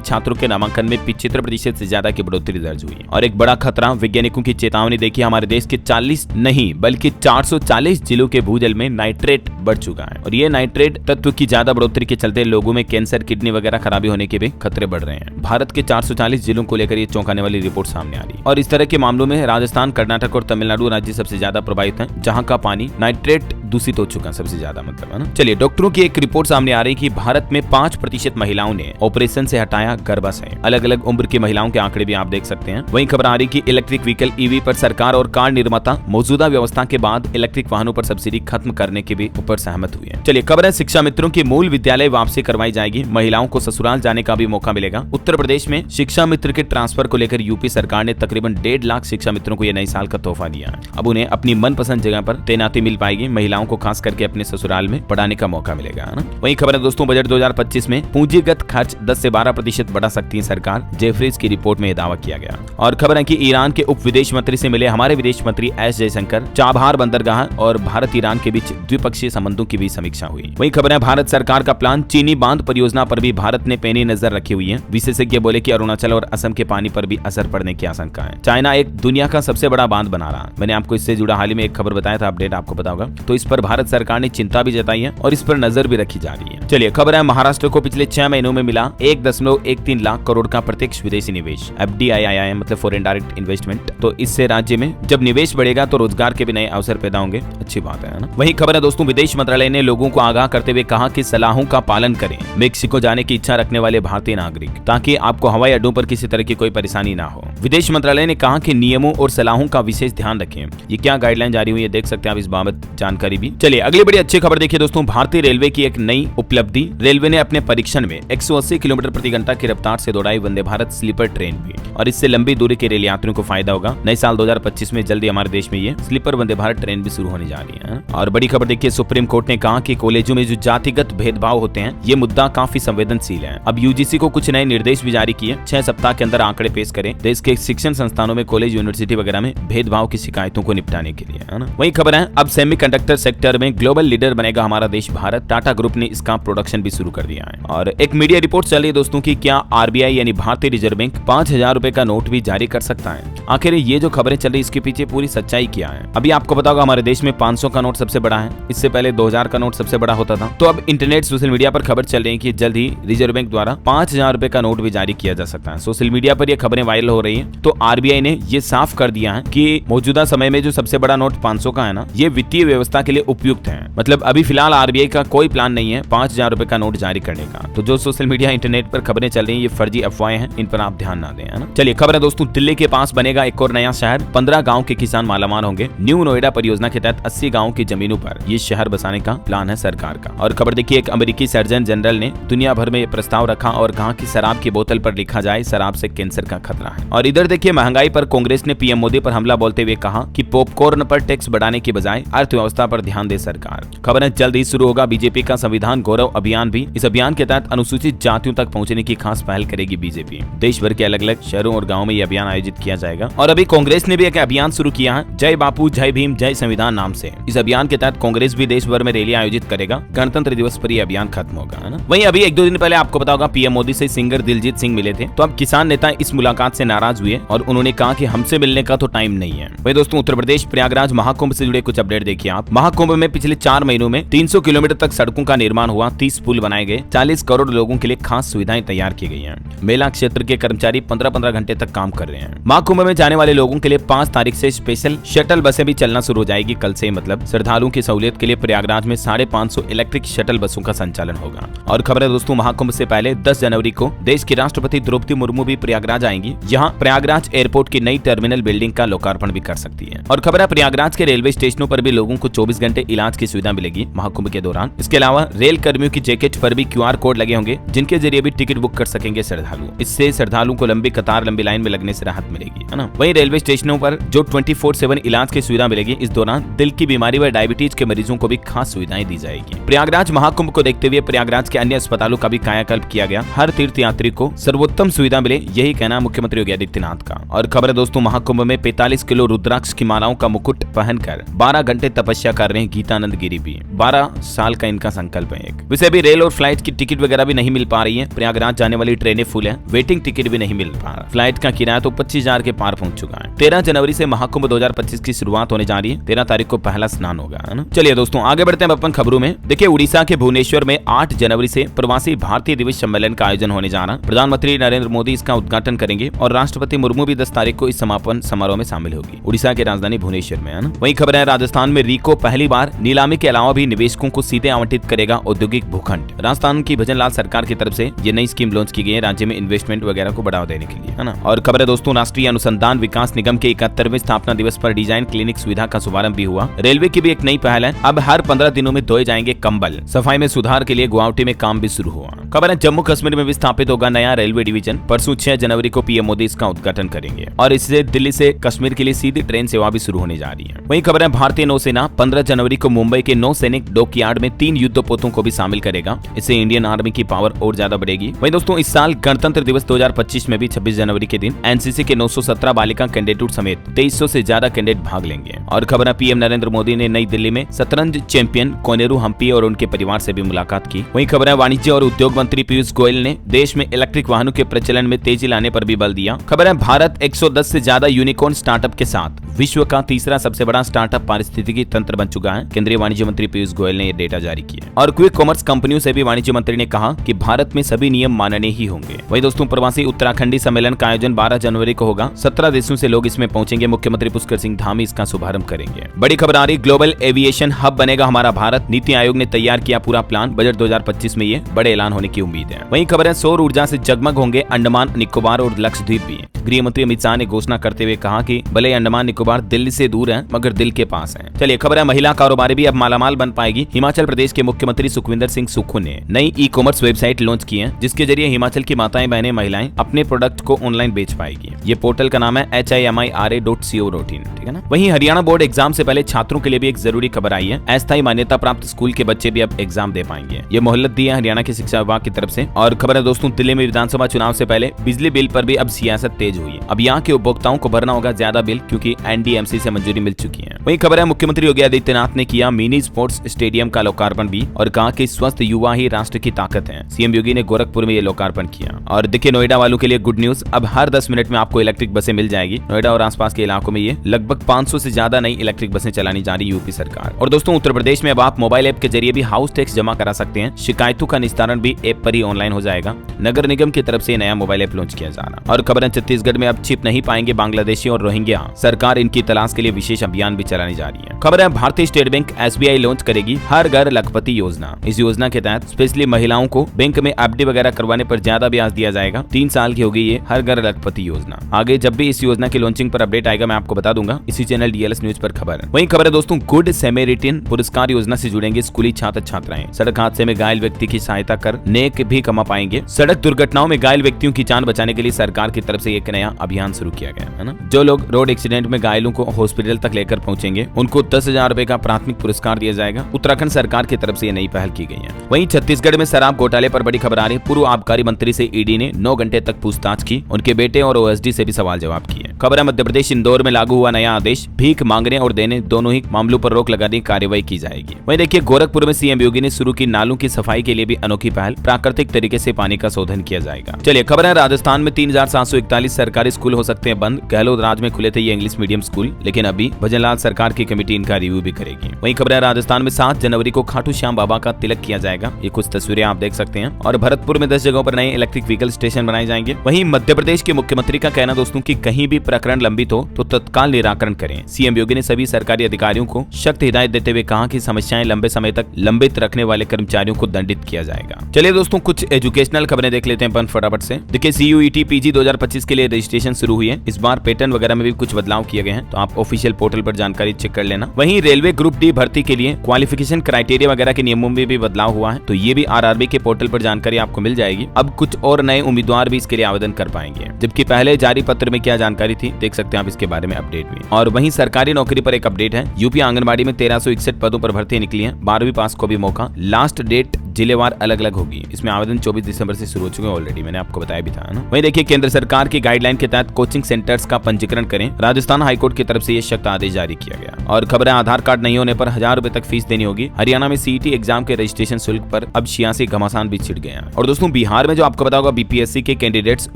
छात्रों के नामांकन में 75% से ज्यादा की बढ़ोतरी दर्ज हुई और एक बड़ा खतरा, वैज्ञानिकों की चेतावनी देखिए, हमारे देश के 40 नहीं बल्कि 440 जिलों के भूजल में नाइट्रेट बढ़ चुका है और ये नाइट्रेट तत्व की ज्यादा बढ़ोतरी के चलते लोगों में कैंसर, किडनी वगैरह खराबी होने के भी खतरे बढ़ रहे हैं। भारत के 440 जिलों को लेकर ये चौंकाने वाली रिपोर्ट सामने आ रही है और इस तरह के मामलों में राजस्थान, कर्नाटक और तमिलनाडु राज्य सबसे ज्यादा प्रभावित हैं, जहां का पानी नाइट्रेट दूषित हो चुका सबसे ज्यादा, मतलब है ना। चलिए, डॉक्टरों की एक रिपोर्ट सामने आ रही है कि भारत में 5% महिलाओं ने ऑपरेशन से हटाया गर्भाशय। अलग अलग उम्र की महिलाओं के आंकड़े भी आप देख सकते हैं। वहीं खबर आ रही कि इलेक्ट्रिक व्हीकल ईवी पर सरकार और कार निर्माता मौजूदा व्यवस्था के बाद इलेक्ट्रिक वाहनों पर सब्सिडी खत्म करने के भी ऊपर सहमत हुए हैं। चलिए, खबर है शिक्षा मित्रों की मूल विद्यालय वापसी करवाई जाएगी, महिलाओं को ससुराल जाने का भी मौका मिलेगा। उत्तर प्रदेश में शिक्षा मित्र के ट्रांसफर को लेकर यूपी सरकार ने तकरीबन 1.5 लाख शिक्षा मित्रों को यह नए साल का तोहफा दिया है। अब उन्हें अपनी मनपसंद जगह पर तैनाती मिल पाएगी, महिलाओं को खास करके अपने ससुराल में पढ़ाने का मौका मिलेगा, है ना। वहीं खबर है दोस्तों, बजट 2025 में पूंजीगत खर्च 10 से 12% बढ़ा सकती है सरकार, जेफरीज की रिपोर्ट में यह दावा किया गया। और खबर है कि ईरान के उप विदेश मंत्री से मिले हमारे विदेश मंत्री एस जयशंकर, चाबहार बंदरगाह और भारत ईरान के बीच द्विपक्षीय संबंधों की भी समीक्षा हुई। वहीं खबर है भारत सरकार का प्लान, चीनी बांध परियोजना पर भी भारत ने पैनी नजर रखी हुई है। विशेषज्ञ बोले कि अरुणाचल और असम के पानी पर भी असर पड़ने की आशंका है। चाइना एक दुनिया का सबसे बड़ा बांध बना रहा है। मैंने आपको इससे जुड़ा हाल ही में एक खबर बताया था, अपडेट आपको पता होगा। तो इस पर भारत सरकार ने चिंता भी जताई है और इस पर नजर भी रखी जा रही है। चलिए, खबर है महाराष्ट्र को पिछले 6 महीनों में मिला 1.13 लाख करोड़ का प्रत्यक्ष विदेशी निवेश। FDI आया है, मतलब फॉरेन डायरेक्ट इन्वेस्टमेंट। तो इससे राज्य में जब निवेश बढ़ेगा तो रोजगार के भी नए अवसर पैदा होंगे, अच्छी बात है ना। वहीं खबर है दोस्तों, विदेश मंत्रालय ने लोगों को आगाह करते हुए कहा कि सलाहों का पालन करें मेक्सिको जाने की इच्छा रखने वाले भारतीय नागरिक, ताकि आपको हवाई अड्डों पर किसी तरह की कोई परेशानी ना हो। विदेश मंत्रालय ने कहा कि नियमों और सलाहों का विशेष ध्यान रखें। ये क्या गाइडलाइन जारी हुई है, देख सकते हैं आप इस बाबत जानकारी भी। चलिए, अगली बड़ी अच्छी खबर देखिए दोस्तों, भारतीय रेलवे की एक नई उपलब्धि। रेलवे ने अपने परीक्षण में 180 किलोमीटर प्रति घंटा की रफ्तार से दौड़ाई वंदे भारत स्लीपर ट्रेन भी, और इससे लंबी दूरी के रेल यात्रियों को फायदा होगा। नए साल 2025 में जल्दी हमारे देश में ये स्लीपर वंदे भारत ट्रेन भी शुरू होने जा रही है। और बड़ी खबर देखिए, सुप्रीम कोर्ट ने कहा कि कॉलेजों में जो जातिगत भेदभाव होते हैं, ये मुद्दा काफी संवेदनशील है। अब यूजीसी को कुछ नए निर्देश भी जारी किए, 6 सप्ताह के अंदर आंकड़े पेश करें देश के शिक्षण संस्थानों में, कॉलेज, यूनिवर्सिटी वगैरह में भेदभाव की शिकायतों को निपटाने के लिए, है ना। वही खबर है, अब सेमीकंडक्टर सेक्टर में ग्लोबल लीडर बनेगा हमारा देश भारत। टाटा ग्रुप ने इसका प्रोडक्शन भी शुरू कर दिया है। और एक मीडिया रिपोर्ट चल रही है दोस्तों की क्या आरबीआई यानी भारतीय रिजर्व बैंक 5000 रुपए का नोट भी जारी कर सकता है। आखिर ये जो खबरें चल रही इसके पीछे पूरी सच्चाई क्या है। अभी आपको पता होगा हमारे देश में 500 का नोट सबसे बड़ा है, इससे पहले 2000 का नोट सबसे बड़ा होता था। तो अब इंटरनेट, सोशल मीडिया पर खबर चल रही है कि जल्द ही रिजर्व बैंक द्वारा 5000 रुपए का नोट भी जारी किया जा सकता है। सोशल मीडिया पर ये खबरें वायरल हो रही है। तो आरबीआई ने ये साफ कर दिया है कि मौजूदा समय में जो सबसे बड़ा नोट 500 का है ना, ये वित्तीय व्यवस्था के लिए उपयुक्त है। मतलब अभी फिलहाल आरबीआई का कोई प्लान नहीं है 5000 रुपए का नोट जारी करने का। तो जो सोशल मीडिया, इंटरनेट पर खबरें चल रही है, ये फर्जी अफवाहें हैं, इन पर आप ध्यान ना दें, है ना। चलिए, खबर है दोस्तों, दिल्ली के पास बनेगा एक और नया शहर, 15 गाँव के किसान मालामाल होंगे। न्यू नोएडा परियोजना के तहत 80 गाँव की जमीनों पर ये शहर बसाने का प्लान है सरकार का। और खबर देखिए, एक अमेरिकी सर्जन जनरल ने दुनिया भर में ये प्रस्ताव रखा और कहा कि शराब की बोतल पर लिखा जाए शराब से कैंसर का खतरा है। और इधर देखिए, महंगाई पर कांग्रेस ने पीएम मोदी पर हमला बोलते हुए कहा कि पॉपकॉर्न पर टैक्स बढ़ाने की बजाय अर्थव्यवस्था पर ध्यान दे सरकार। खबर है, जल्द ही शुरू होगा बीजेपी का संविधान गौरव अभियान भी। इस अभियान के तहत अनुसूचित जातियों तक पहुंचने की खास पहल करेगी बीजेपी। देश भर के अलग अलग शहरों और गाँव में यह अभियान आयोजित किया जाएगा। और अभी कांग्रेस ने भी एक अभियान शुरू किया है, जय बापू जय भीम जय संविधान नाम से। इस अभियान के तहत कांग्रेस भी देश भर में रैली आयोजित करेगा। गणतंत्र दिवस पर यह अभियान खत्म होगा, है ना। वहीं अभी 1-2 दिन पहले आपको पता होगा पीएम मोदी से सिंगर दिलजीत सिंह मिले थे। तो अब किसान नेता इस मुलाकात से नाराज हुए और उन्होंने कहा कि हमसे मिलने का तो टाइम नहीं है। वही दोस्तों, उत्तर प्रदेश प्रयागराज महाकुंभ से जुड़े कुछ अपडेट देखिए आप। महाकुंभ में पिछले 4 महीनों में 300 किलोमीटर तक सड़कों का निर्माण हुआ, 30 पुल बनाए गए, 40 करोड़ लोगों के लिए खास सुविधाएं तैयार की गई हैं। मेला क्षेत्र के कर्मचारी 15-15 घंटे तक काम कर रहे हैं। महाकुंभ में जाने वाले लोगों के लिए 5 तारीख से स्पेशल शटल बसें भी चलना शुरू हो जाएगी कल से। मतलब श्रद्धालुओं की सहूलियत के लिए प्रयागराज में 550 इलेक्ट्रिक शटल बसों का संचालन होगा। और खबर है दोस्तों, महाकुंभ से पहले 10 जनवरी को देश की राष्ट्रपति द्रौपदी मुर्मू भी प्रयागराज आएंगी। यहाँ प्रयागराज एयरपोर्ट की नई टर्मिनल बिल्डिंग का लोकार्पण भी कर सकती है। और खबर है, प्रयागराज के रेलवे स्टेशनों पर भी लोगों को 24 घंटे इलाज की सुविधा मिलेगी महाकुंभ के दौरान। इसके अलावा रेल कर्मियों की जैकेट पर भी QR कोड लगे होंगे, जिनके जरिए भी टिकट बुक कर सकेंगे श्रद्धालु। इससे श्रद्धालुओं को लंबी कतार, लंबी लाइन में लगने से राहत मिलेगी, है ना। वहीं रेलवे स्टेशनों पर जो 24/7 इलाज की सुविधा मिलेगी, इस दौरान दिल की बीमारी व डायबिटीज के मरीजों को भी खास सुविधाएं दी जाएगी। प्रयागराज महाकुंभ को देखते हुए प्रयागराज के अन्य अस्पतालों का भी कायाकल्प किया गया। हर तीर्थ यात्री को सर्वोत्तम सुविधा मिले, यही कहना मुख्यमंत्री योगी आदित्यनाथ का। और खबर है दोस्तों, महाकुंभ में 45 किलो रुद्राक्ष की मालाओं का मुकुट पहनकर 12 घंटे तपस्या का उतार रहे हैं गीतानंद गिरी भी। 12 साल का इनका संकल्प है। एक वैसे भी रेल और फ्लाइट की टिकट वगैरह भी नहीं मिल पा रही है। प्रयागराज जाने वाली ट्रेनें फुल है, वेटिंग टिकट भी नहीं मिल पा रहा। फ्लाइट का किराया तो 25,000 के पार पहुंच चुका है। 13 जनवरी से महाकुंभ 2025 की शुरुआत होने जा रही है। 13 तारीख को पहला स्नान होगा, है ना। चलिए दोस्तों आगे बढ़ते हैं अपन खबरों में। देखिए उड़ीसा के भुवनेश्वर में 8 जनवरी से प्रवासी भारतीय दिवस सम्मेलन का आयोजन होने जा रहा है। प्रधानमंत्री नरेंद्र मोदी इसका उद्घाटन करेंगे और राष्ट्रपति मुर्मू भी 10 तारीख को इस समापन समारोह में शामिल होगी। उड़ीसा की राजधानी भुवनेश्वर में, है ना। वही खबर है राजस्थान में रीको पहली बार नीलामी के अलावा भी निवेशकों को सीधे आवंटित करेगा औद्योगिक भूखंड। राजस्थान की भजनलाल सरकार की तरफ से ये नई स्कीम लॉन्च की गई है राज्य में इन्वेस्टमेंट वगैरह को बढ़ावा देने के लिए, है ना। और खबर है दोस्तों राष्ट्रीय अनुसंधान विकास निगम के 71वें स्थापना दिवस पर डिजाइन क्लिनिक सुविधा का शुभारंभ भी हुआ। रेलवे की भी एक नई पहल है, अब हर 15 दिनों में धोए जाएंगे कंबल। सफाई में सुधार के लिए गुवाहाटी में काम भी शुरू हुआ। खबर है जम्मू कश्मीर में भी स्थापित होगा नया रेलवे डिवीजन। परसों 6 जनवरी को पीएम मोदी इसका उद्घाटन करेंगे और इससे दिल्ली से कश्मीर के लिए सीधी ट्रेन सेवा भी शुरू होने जा रही है। वहीं खबर है भारतीय नौसेना 15 जनवरी को मुंबई के नौसैनिक डॉकयार्ड में 3 युद्धपोतों को भी शामिल करेगा। इससे इंडियन आर्मी की पावर और ज्यादा बढ़ेगी। वहीं दोस्तों इस साल गणतंत्र दिवस 2025 में भी 26 जनवरी के दिन एनसीसी के 917 बालिका कैंडिडेट समेत 2300 से ज्यादा कैंडिडेट भाग लेंगे। और खबर है पीएम नरेंद्र मोदी ने नई दिल्ली में शतरंज चैंपियन कोनेरू हम्पी और उनके परिवार से भी मुलाकात की। वहीं खबर है वाणिज्य और उद्योग मंत्री पीयूष गोयल ने देश में इलेक्ट्रिक वाहनों के प्रचलन में तेजी लाने पर भी बल दिया। खबर है भारत 110 से ज्यादा यूनिकॉर्न स्टार्टअप के साथ विश्व का तीसरा सबसे बड़ा स्टार्टअप पारिस्थितिकी तंत्र बन चुका है। केंद्रीय वाणिज्य मंत्री पीयूष गोयल ने यह डेटा जारी किया। और क्विक कॉमर्स कंपनियों से भी वाणिज्य मंत्री ने कहा कि भारत में सभी नियम माननीय ही होंगे। वहीं दोस्तों प्रवासी उत्तराखंडी सम्मेलन का आयोजन 12 जनवरी को होगा। 17 देशों से लोग इसमें पहुंचेंगे। मुख्यमंत्री पुष्कर सिंह धामी इसका शुभारंभ करेंगे। बड़ी खबर आ रही ग्लोबल एविएशन हब बनेगा हमारा भारत। नीति आयोग ने तैयार किया पूरा प्लान। बजट 2025 में ये बड़े ऐलान होने की उम्मीद है। वहीं खबर है सौर ऊर्जा से जगमग होंगे अंडमान निकोबार और लक्षद्वीप भी। गृह मंत्री अमित शाह ने घोषणा करते हुए कहा कि भले अंडमान निकोबार दिल्ली से दूर है मगर दिल के पास है। चलिए खबर है महिला कारोबारी भी अब मालामाल बन पाएगी। हिमाचल प्रदेश के मुख्यमंत्री सुखविंदर सिंह सुक्खू ने नई ई कॉमर्स वेबसाइट लॉन्च की है जिसके जरिए हिमाचल की माताएं बहनें महिलाएं अपने प्रोडक्ट को ऑनलाइन बेच पाएगी। ये पोर्टल का नाम है HIMIRA.co.in, ठीक है ना। वहीं हरियाणा बोर्ड एग्जाम से पहले छात्रों के लिए भी एक जरूरी खबर आई है। अस्थायी मान्यता प्राप्त स्कूल के बच्चे भी अब एग्जाम दे पाएंगे। ये मोहलत दी है हरियाणा के शिक्षा विभाग की तरफ से। और खबर है दोस्तों दिल्ली में विधानसभा चुनाव से पहले बिजली बिल पर भी अब सियासत तेज हुई है। अब यहाँ के उपभोक्ताओं को भरना होगा ज्यादा बिल क्योंकि NDMC से मंजूरी मिल चुकी है। वहीं खबर है मुख्यमंत्री योगी आदित्यनाथ ने किया मिनी स्पोर्ट्स स्टेडियम का लोकार्पण भी और कहा कि स्वस्थ युवा ही राष्ट्र की ताकत है। सीएम योगी ने गोरखपुर में ये लोकार्पण किया। और देखिए नोएडा वालों के लिए गुड न्यूज, अब हर 10 मिनट में आपको इलेक्ट्रिक बसें मिल जाएगी। नोएडा और आसपास के इलाकों में ये लगभग 500 से ज्यादा नई इलेक्ट्रिक बसें चलानी जा रही यूपी सरकार। और दोस्तों उत्तर प्रदेश में अब आप मोबाइल ऐप के जरिए भी हाउस टैक्स जमा करा सकते हैं। शिकायतों का निस्तारण भी ऐप पर ही ऑनलाइन हो जाएगा। नगर निगम की तरफ से नया मोबाइल ऐप लॉन्च किया जा रहा। और खबर है छत्तीसगढ़ में अब छिप नहीं पाएंगे बांग्लादेशी और रोहिंग्या। सरकार इनकी तलाश के लिए विशेष अभियान भी चलानी जा रही है। खबर है भारतीय स्टेट बैंक SBI लॉन्च करेगी हर घर लखपति योजना। इस योजना के तहत स्पेशली महिलाओं को बैंक में FD वगैरह करवाने पर ज्यादा ब्याज दिया जाएगा। 3 साल की होगी ये हर घर लखपति योजना। आगे जब भी इस योजना की लॉन्चिंग पर अपडेट आएगा मैं आपको बता दूंगा। इसी चैनल DLS न्यूज पर खबर है। वहीं खबर है दोस्तों गुड सैमेरिटन पुरस्कार योजना से जुड़ेंगे स्कूली छात्र छात्राएं। सड़क हादसे में घायल व्यक्ति की सहायता कर नेक भी कमा पाएंगे। सड़क दुर्घटनाओं में घायल व्यक्तियों की जान बचाने के लिए सरकार की तरफ से एक नया अभियान शुरू किया गया है ना। जो लोग रोड एक्सीडेंट में घायलों को हॉस्पिटल तक लेकर पहुंचेंगे उनको 10,000 रुपए का प्राथमिक पुरस्कार दिया जाएगा। उत्तराखंड सरकार की तरफ से ये नई पहल की गई है। वहीं छत्तीसगढ़ में शराब घोटाले पर बड़ी खबर आ रही है। पूर्व आबकारी मंत्री से ईडी ने 9 घंटे तक पूछताछ की। उनके बेटे और OSD से भी सवाल जवाब किए। खबर है मध्य प्रदेश इंदौर में लागू हुआ नया आदेश। भीख मांगने और देने दोनों ही मामलों पर रोक लगाने की कार्रवाई की जाएगी। वहीं देखिए गोरखपुर में सीएम योगी ने शुरू की नालों की सफाई के लिए भी अनोखी पहल। प्राकृतिक तरीके से पानी का शोधन किया जाएगा। चलिए खबर है राजस्थान में 3741 सरकारी स्कूल हो सकते हैं बंद। गहलोत राज में खुले थे ये इंग्लिश मीडियम स्कूल लेकिन अभी भजनलाल सरकार की कमेटी इनका रिव्यू भी करेगी। वहीं खबर है राजस्थान में 7 जनवरी को खाटू श्याम बाबा का तिलक किया जाएगा। ये कुछ तस्वीरें आप देख सकते हैं। और भरतपुर में 10 जगहों पर नए इलेक्ट्रिक व्हीकल स्टेशन बनाए जाएंगे। वहीं मध्य प्रदेश के मुख्यमंत्री का कहना दोस्तों कि कहीं भी प्रकरण लंबित हो तो तत्काल निराकरण करें। सीएम योगी ने सभी सरकारी अधिकारियों को सख्त हिदायत देते हुए कहा कि समस्याएं लंबे समय तक लंबित रखने वाले कर्मचारियों को दंडित किया जाएगा। चलिए दोस्तों कुछ एजुकेशनल खबरें देख लेते हैं फटाफट से। देखिए CUET PG 2025 के लिए रजिस्ट्रेशन शुरू हुई है। इस बार पैटर्न वगैरह में भी कुछ बदलाव किए गए हैं तो आप ऑफिशियल पोर्टल पर जानकारी चेक कर लेना। वहीं रेलवे ग्रुप डी भर्ती के लिए क्वालिफिकेशन क्राइटेरिया वगैरह के नियमों में भी बदलाव हुआ है तो ये भी RRB के पोर्टल पर जानकारी आपको मिल जाएगी। अब कुछ और नए उम्मीदवार भी इसके लिए आवेदन कर पाएंगे जबकि पहले जारी पत्र में क्या जानकारी थी, देख सकते हैं आप इसके बारे में अपडेट भी। और वहीं सरकारी नौकरी पर एक अपडेट है, यूपी आंगनबाड़ी में 1361 पदों पर भर्ती निकली है, 12वीं पास को भी मौका। लास्ट डेट जिलेवार अलग अलग होगी, इसमें आवेदन 24 दिसंबर से शुरू हो चुके हैं, ऑलरेडी मैंने आपको बताया भी था ना। वहीं देखिए केंद्र सरकार की गाइडलाइन के तहत कोचिंग सेंटर्स का पंजीकरण करें, राजस्थान हाईकोर्ट की तरफ से यह सख्त आदेश जारी किया गया। और खबर है आधार कार्ड नहीं होने पर 1000 रुपए तक फीस देनी होगी। हरियाणा में सीईटी एग्जाम के रजिस्ट्रेशन शुल्क पर अब 86 घमासान भी छिड़ गए हैं। और दोस्तों बिहार में जो आपको पता होगा बीपीएससी के कैंडिडेट्स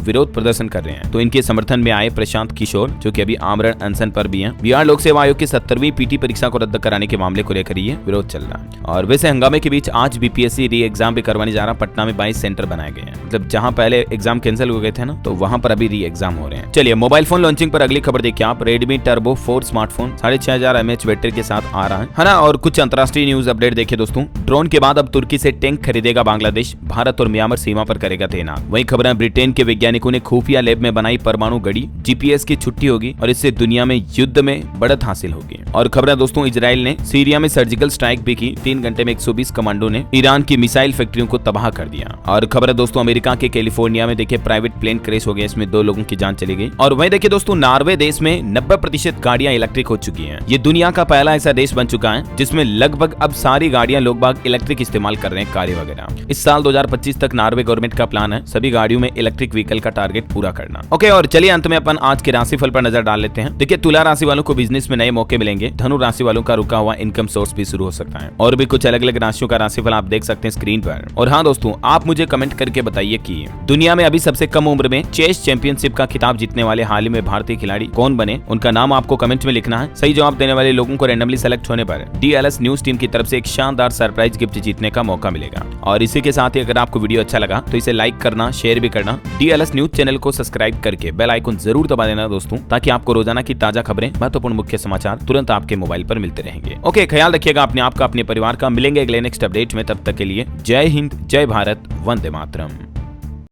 विरोध प्रदर्शन कर रहे हैं, तो इनके समर्थन में आए प्रशांत किशोर, जो कि अभी आमरण अनशन पर भी हैं। बिहार लोक सेवा आयोग की 70वीं पीटी परीक्षा को रद्द कराने के मामले को लेकर ये विरोध चल रहा है। और वैसे हंगामे के बीच आज बीपीएससी री एग्जाम भी करवाने जा रहा। पटना में 22 सेंटर बनाए गए हैं, मतलब जहां पहले एग्जाम कैंसिल हो गए थे ना, तो वहां पर अभी री एग्जाम हो रहे हैं। चलिए मोबाइल फोन लॉन्चिंग पर अगली खबर देखिए आप। Redmi turbo 4 smartphone 6500 mAh battery के साथ आ रहा है ना। और कुछ अंतरराष्ट्रीय न्यूज अपडेट देखिए दोस्तों। ड्रोन के बाद अब तुर्की से टैंक खरीदेगा बांग्लादेश, भारत और म्यांमार सीमा पर करेगा तैनात। वहीं खबर है ब्रिटेन के वैज्ञानिकों ने खुफिया लैब में बनाई परमाणु घड़ी, जीपीएस की छुट्टी होगी और इससे दुनिया में युद्ध में बढ़त हासिल होगी। और खबर है दोस्तों इजराइल ने सीरिया में सर्जिकल स्ट्राइक भी की, 3 घंटे में 120 कमांडो ने ईरान की मिसाइल फैक्ट्रियों को तबाह कर दिया। और खबर है दोस्तों अमेरिका के कैलिफोर्निया में देखिए प्राइवेट प्लेन क्रैश हो गया, इसमें 2 लोगों की जान चली गई। और वहीं देखिए दोस्तों नॉर्वे देश में 90% गाड़ियां इलेक्ट्रिक हो चुकी हैं। ये दुनिया का पहला ऐसा देश बन चुका है जिसमें लगभग अब सारी गाड़ियां लोग बाग इलेक्ट्रिक इस्तेमाल कर रहे हैं, कार्य वगैरह। इस साल 2025 तक नॉर्वे गवर्नमेंट का प्लान है सभी गाड़ियों में इलेक्ट्रिक व्हीकल का टारगेट पूरा करना। ओके, और चलिए अंत में अपन आज के राशिफल पर नजर डाल लेते हैं। देखिए तुला राशि वालों को बिजनेस में नए मौके मिलेंगे, धनु राशि वालों का रुका हुआ इनकम सोर्स भी शुरू हो सकता है। और भी कुछ अलग अलग राशियों का राशिफल आप देख सकते हैं स्क्रीन पर। और हाँ दोस्तों, आप मुझे कमेंट करके बताइए कि दुनिया में अभी सबसे कम उम्र में चेस चैंपियनशिप का खिताब जीतने वाले हाल ही में भारतीय खिलाड़ी कौन बने, उनका नाम आपको कमेंट में लिखना है। सही जवाब देने वाले लोगों को रैंडमली सेलेक्ट होने पर डीएलएस न्यूज टीम की तरफ से एक शानदार सरप्राइज गिफ्ट जीतने का मौका मिलेगा। और इसी के साथ ही अगर आपको वीडियो अच्छा लगा तो इसे लाइक करना, शेयर भी करना, डीएलएस न्यूज चैनल को सब्सक्राइब करके बेल आइकन जरूर दबा देना दोस्तों, ताकि आपको रोजाना की ताजा खबरें, महत्वपूर्ण मुख्य समाचार तुरंत आपके मोबाइल पर मिलते रहेंगे। ओके, ख्याल रखिएगा अपने आप का, अपने परिवार का। मिलेंगे अगले नेक्स्ट अपडेट में, तब तक के लिए जय हिंद, जय भारत, वंदे मातरम।